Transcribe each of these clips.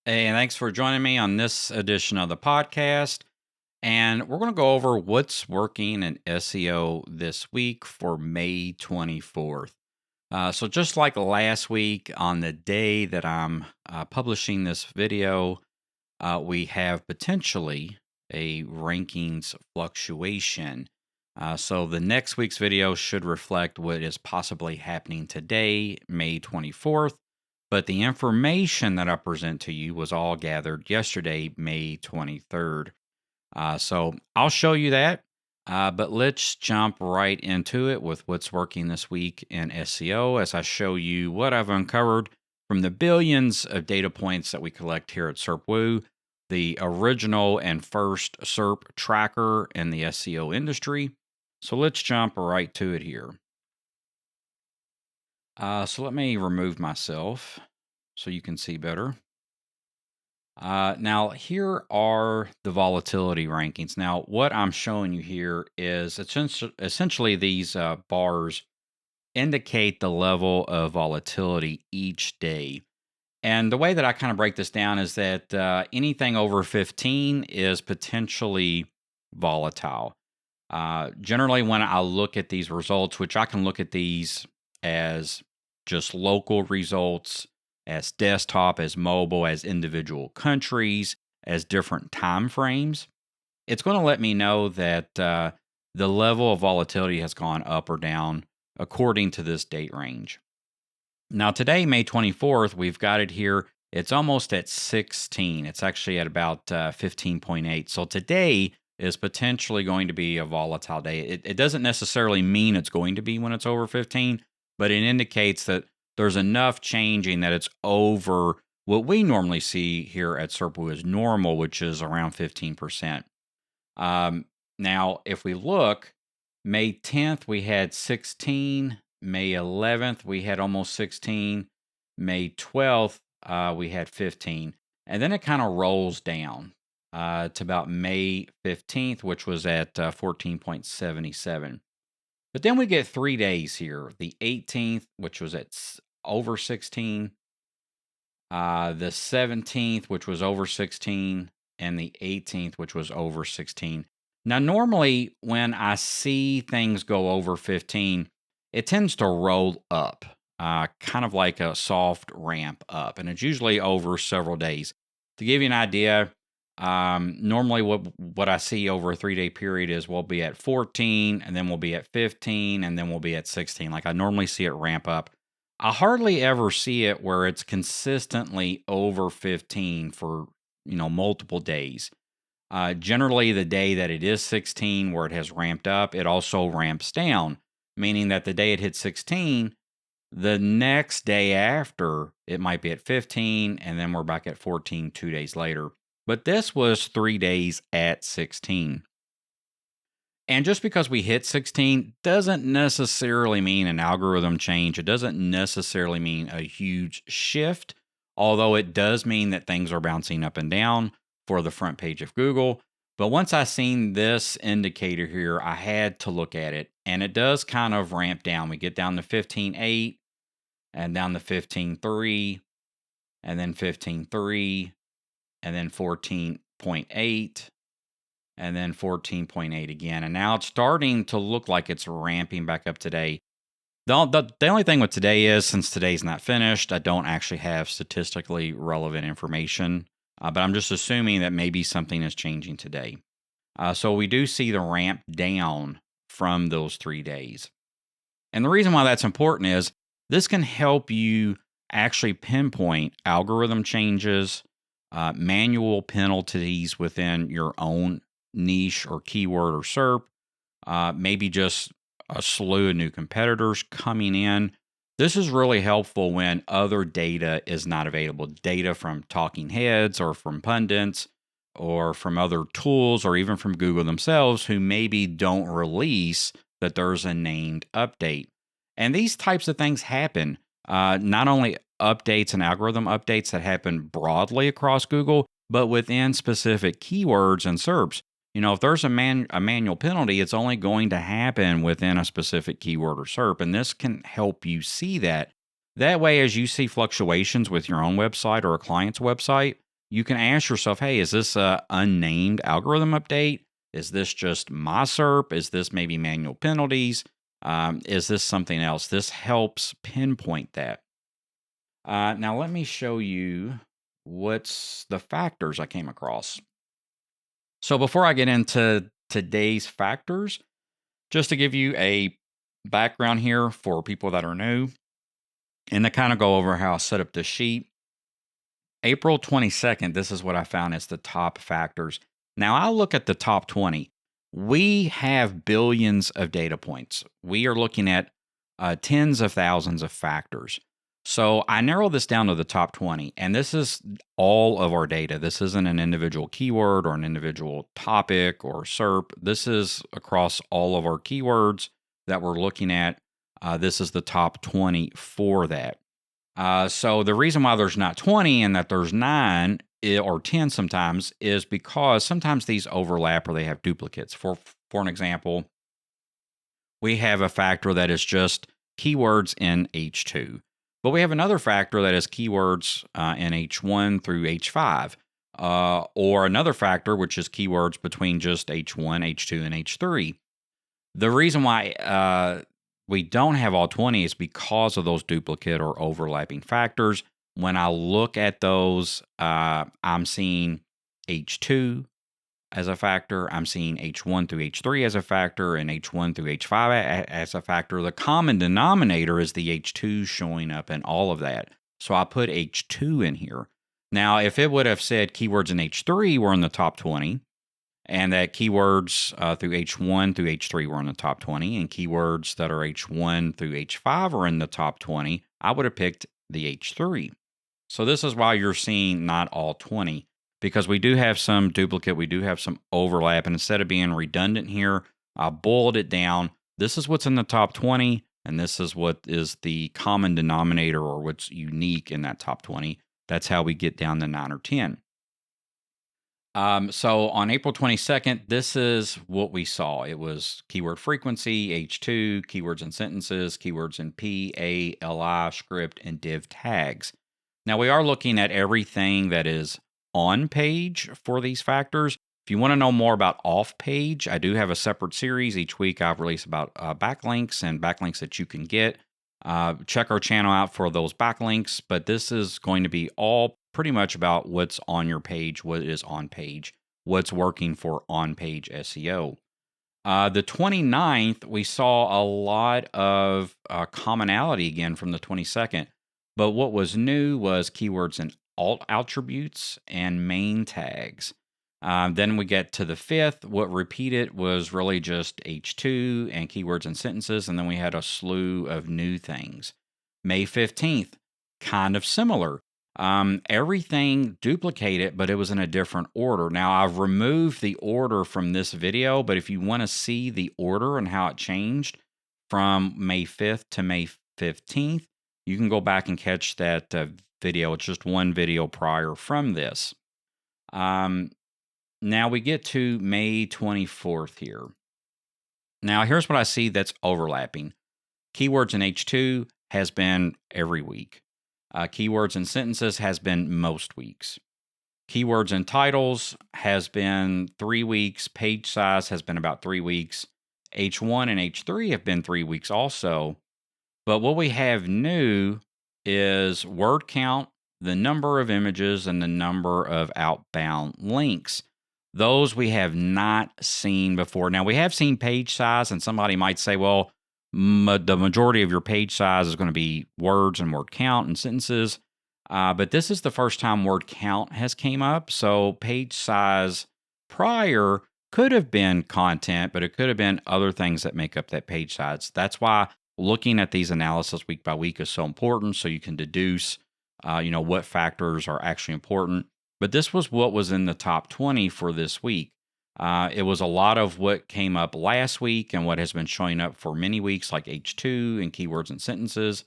Hey, and thanks for joining me on this edition of the podcast. And we're going to go over what's working in SEO this week for May 24th. So, just like last week, on the day that I'm publishing this video, we have potentially a rankings fluctuation. So, the next week's video should reflect what is possibly happening today, May 24th. But the information that I present to you was all gathered yesterday, May 23rd. So I'll show you that. But let's jump right into it with what's working this week in SEO as I show you what I've uncovered from the billions of data points that we collect here at SERPWoo, the original and first SERP tracker in the SEO industry. So let's jump right to it here. So let me remove myself so you can see better. Now, here are the volatility rankings. Now, what I'm showing you here is essentially these bars indicate the level of volatility each day. And the way that I kind of break this down is that anything over 15 is potentially volatile. Generally, when I look at these results, which I can look at these as just local results, as desktop, as mobile, as individual countries, as different time frames, it's going to let me know that the level of volatility has gone up or down according to this date range. Now, today, May 24th, we've got it here. It's almost at 16. It's actually at about 15.8. So today is potentially going to be a volatile day. It doesn't necessarily mean it's going to be when it's over 15, but it indicates that there's enough changing that it's over what we normally see here at SERPWoo as normal, which is around 15%. Now, if we look, May 10th, we had 16. May 11th, we had almost 16. May 12th, we had 15. And then it kind of rolls down to about May 15th, which was at 14.77. But then we get 3 days here. The 18th, which was at over 16. The 17th, which was over 16. And the 18th, which was over 16. Now, normally when I see things go over 15, it tends to roll up, kind of like a soft ramp up, and it's usually over several days. To give you an idea, normally what I see over a 3-day period is we'll be at 14, and then we'll be at 15, and then we'll be at 16. Like I normally see it ramp up. I hardly ever see it where it's consistently over 15 for multiple days. Generally, the day that it is 16, where it has ramped up, it also ramps down, meaning that the day it hits 16, the next day after, it might be at 15, and then we're back at 14 2 days later. But this was 3 days at 16. And just because we hit 16 doesn't necessarily mean an algorithm change. It doesn't necessarily mean a huge shift, although it does mean that things are bouncing up and down for the front page of Google. But once I seen this indicator here, I had to look at it, and it does kind of ramp down. We get down to 15.8 and down to 15.3 and then 15.3 and then 14.8 and then 14.8 again. And now it's starting to look like it's ramping back up today. The only thing with today is, since today's not finished, I don't actually have statistically relevant information. But I'm just assuming that maybe something is changing today. So we do see the ramp down from those 3 days. And the reason why that's important is this can help you actually pinpoint algorithm changes, manual penalties within your own niche or keyword or SERP, maybe just a slew of new competitors coming in. This is really helpful when other data is not available. Data from talking heads or from pundits or from other tools or even from Google themselves, who maybe don't release that there's a named update. And these types of things happen, not only updates and algorithm updates that happen broadly across Google, but within specific keywords and SERPs. If there's a manual penalty, it's only going to happen within a specific keyword or SERP, and this can help you see that. That way, as you see fluctuations with your own website or a client's website, you can ask yourself, hey, is this a unnamed algorithm update? Is this just my SERP? Is this maybe manual penalties? Is this something else? This helps pinpoint that. Now, let me show you what's the factors I came across. So before I get into today's factors, just to give you a background here for people that are new, and to kind of go over how I set up this sheet. April 22nd, this is what I found as the top factors. Now, I'll look at the top 20. We have billions of data points. We are looking at tens of thousands of factors. So I narrow this down to the top 20, and this is all of our data. This isn't an individual keyword or an individual topic or SERP. This is across all of our keywords that we're looking at. This is the top 20 for that. So the reason why there's not 20 and that there's 9 or 10 sometimes is because sometimes these overlap or they have duplicates. For an example, we have a factor that is just keywords in H2, but we have another factor that is keywords in H1 through H5, or another factor which is keywords between just H1, H2, and H3. The reason why we don't have all 20 is because of those duplicate or overlapping factors. When I look at those, I'm seeing H2 as a factor. I'm seeing H1 through H3 as a factor, and H1 through H5 as a factor. The common denominator is the H2 showing up in all of that. So I put H2 in here. Now, if it would have said keywords in H3 were in the top 20, and that keywords through H1 through H3 were in the top 20, and keywords that are H1 through H5 are in the top 20, I would have picked the H3. So this is why you're seeing not all 20, because we do have some duplicate, we do have some overlap, and instead of being redundant here, I boiled it down. This is what's in the top 20, and this is what is the common denominator or what's unique in that top 20. That's how we get down to 9 or 10. So on April 22nd, this is what we saw. It was keyword frequency, H2, keywords and sentences, keywords in P, A, LI, script, and div tags. Now we are looking at everything that is on page for these factors. If you want to know more about off page, I do have a separate series. Each week I've released about backlinks and backlinks that you can get. Check our channel out for those backlinks, but this is going to be all pretty much about what's on your page, what is on page, what's working for on-page SEO. The 29th, we saw a lot of commonality again from the 22nd, but what was new was keywords and alt attributes and main tags. Then we get to the 5th. What repeated was really just H2 and keywords and sentences, and then we had a slew of new things. May 15th, kind of similar. Everything duplicated, but it was in a different order. Now, I've removed the order from this video, but if you want to see the order and how it changed from May 5th to May 15th, you can go back and catch that video. It's just one video prior from this. Now we get to May 24th here. Now, here's what I see that's overlapping. Keywords in H2 has been every week. Keywords and sentences has been most weeks. Keywords and titles has been 3 weeks. Page size has been about 3 weeks. H1 and H3 have been 3 weeks also. But what we have new is word count, the number of images, and the number of outbound links. Those we have not seen before. Now, we have seen page size, and somebody might say, well, the majority of your page size is going to be words and word count and sentences. But this is the first time word count has came up. So page size prior could have been content, but it could have been other things that make up that page size. That's why looking at these analysis week by week is so important, so you can deduce, what factors are actually important. But this was what was in the top 20 for this week. It was a lot of what came up last week and what has been showing up for many weeks, like H2 and keywords and sentences.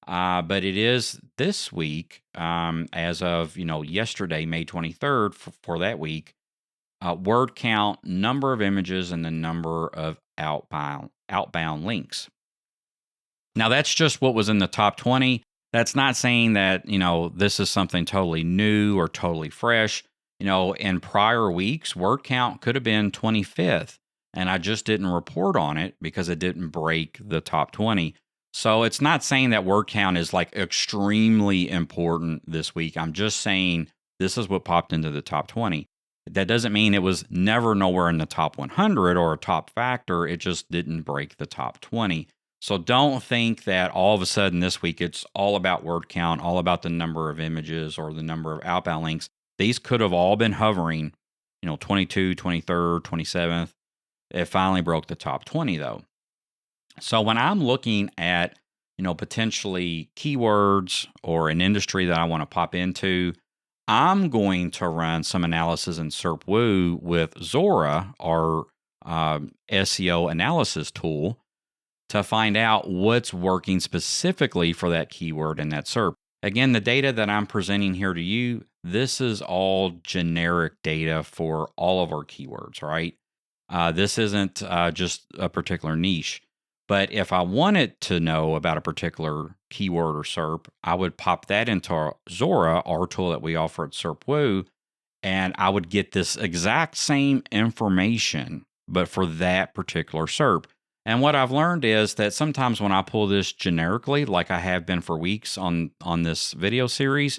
But it is this week, as of yesterday, May 23rd, for that week, word count, number of images, and the number of outbound links. Now that's just what was in the top 20. That's not saying that, this is something totally new or totally fresh. In prior weeks, word count could have been 25th, and I just didn't report on it because it didn't break the top 20. So it's not saying that word count is like extremely important this week. I'm just saying this is what popped into the top 20. That doesn't mean it was never nowhere in the top 100 or a top factor. It just didn't break the top 20. So don't think that all of a sudden this week it's all about word count, all about the number of images or the number of outbound links. These could have all been hovering, 22, 23rd, 27th. It finally broke the top 20 though. So when I'm looking at, potentially keywords or an industry that I want to pop into, I'm going to run some analysis in SERPWoo with Zora, our SEO analysis tool, to find out what's working specifically for that keyword in that SERP. Again, the data that I'm presenting here to you, this is all generic data for all of our keywords, right? This isn't just a particular niche. But if I wanted to know about a particular keyword or SERP, I would pop that into our Zora, our tool that we offer at SERPWoo, and I would get this exact same information, but for that particular SERP. And what I've learned is that sometimes when I pull this generically, like I have been for weeks on this video series,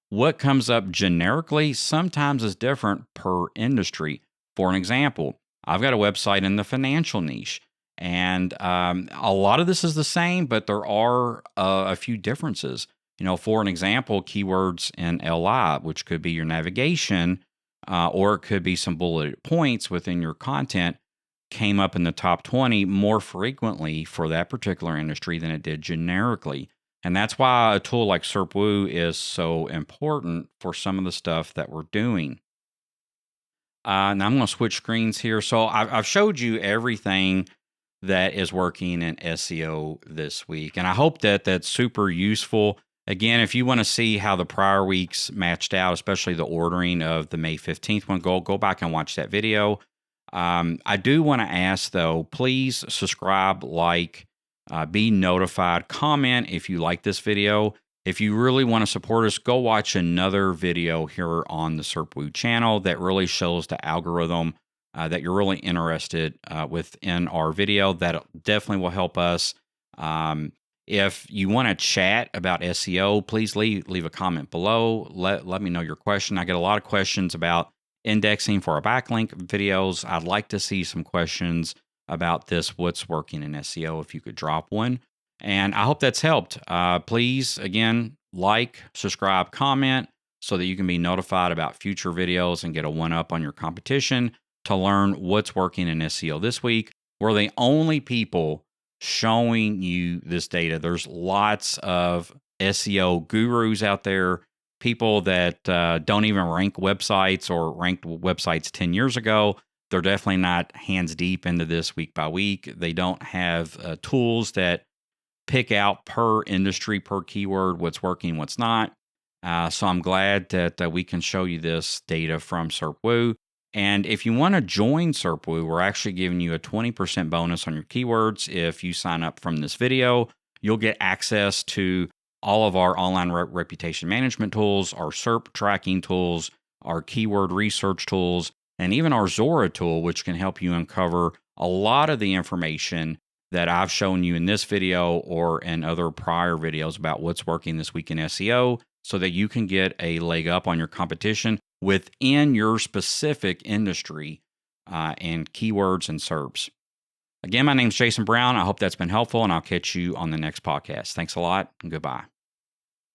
what comes up generically sometimes is different per industry. For an example, I've got a website in the financial niche, and a lot of this is the same, but there are a few differences. For an example, keywords in LI, which could be your navigation, or it could be some bulleted points within your content, came up in the top 20 more frequently for that particular industry than it did generically. And that's why a tool like SERPWoo is so important for some of the stuff that we're doing. Now I'm going to switch screens here. So I've showed you everything that is working in SEO this week. And I hope that that's super useful. Again, if you want to see how the prior weeks matched out, especially the ordering of the May 15th one, go back and watch that video. I do want to ask, though, please subscribe, like, be notified, comment if you like this video. If you really want to support us, go watch another video here on the SERPWoo channel that really shows the algorithm that you're really interested within our video. That definitely will help us. If you want to chat about SEO, please leave a comment below. Let me know your question. I get a lot of questions about indexing for our backlink videos. I'd like to see some questions about this, what's working in SEO, if you could drop one. And I hope that's helped. Please, again, like, subscribe, comment so that you can be notified about future videos and get a one-up on your competition to learn what's working in SEO this week. We're the only people showing you this data. There's lots of SEO gurus out there, people that don't even rank websites or ranked websites 10 years ago. They're definitely not hands deep into this week by week. They don't have tools that pick out per industry, per keyword, what's working, what's not. So I'm glad that we can show you this data from SERPWoo. And if you want to join SERPWoo, we're actually giving you a 20% bonus on your keywords. If you sign up from this video, you'll get access to all of our online reputation management tools, our SERP tracking tools, our keyword research tools, and even our Zora tool, which can help you uncover a lot of the information that I've shown you in this video or in other prior videos about what's working this week in SEO, so that you can get a leg up on your competition within your specific industry and keywords and SERPs. Again, my name is Jason Brown. I hope that's been helpful, and I'll catch you on the next podcast. Thanks a lot, and goodbye.